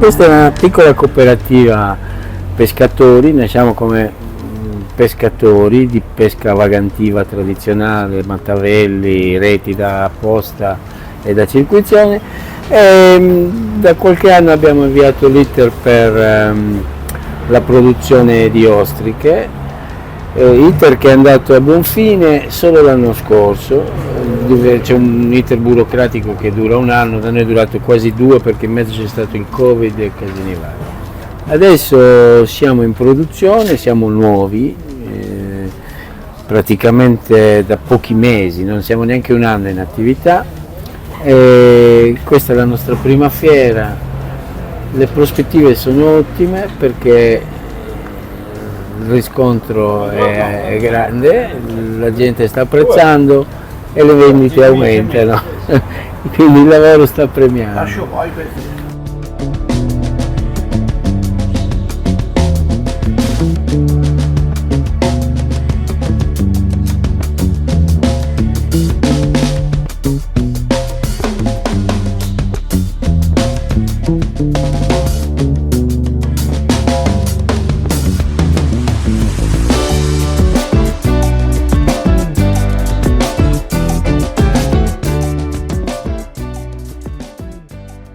Questa è una piccola cooperativa pescatori, nasciamo come pescatori di pesca vagantiva tradizionale, matavelli, reti da posta e da circuizione, e da qualche anno abbiamo avviato l'iter per la produzione di ostriche, iter che è andato a buon fine solo l'anno scorso. C'è un iter burocratico che dura un anno, da noi è durato quasi 2 perché in mezzo c'è stato il Covid e casini vari. Adesso siamo in produzione, siamo nuovi, praticamente da pochi mesi, non siamo neanche un anno in attività, e questa è la nostra prima fiera. Le prospettive sono ottime perché il riscontro è grande, la gente sta apprezzando e le vendite aumentano, quindi il lavoro sta premiando.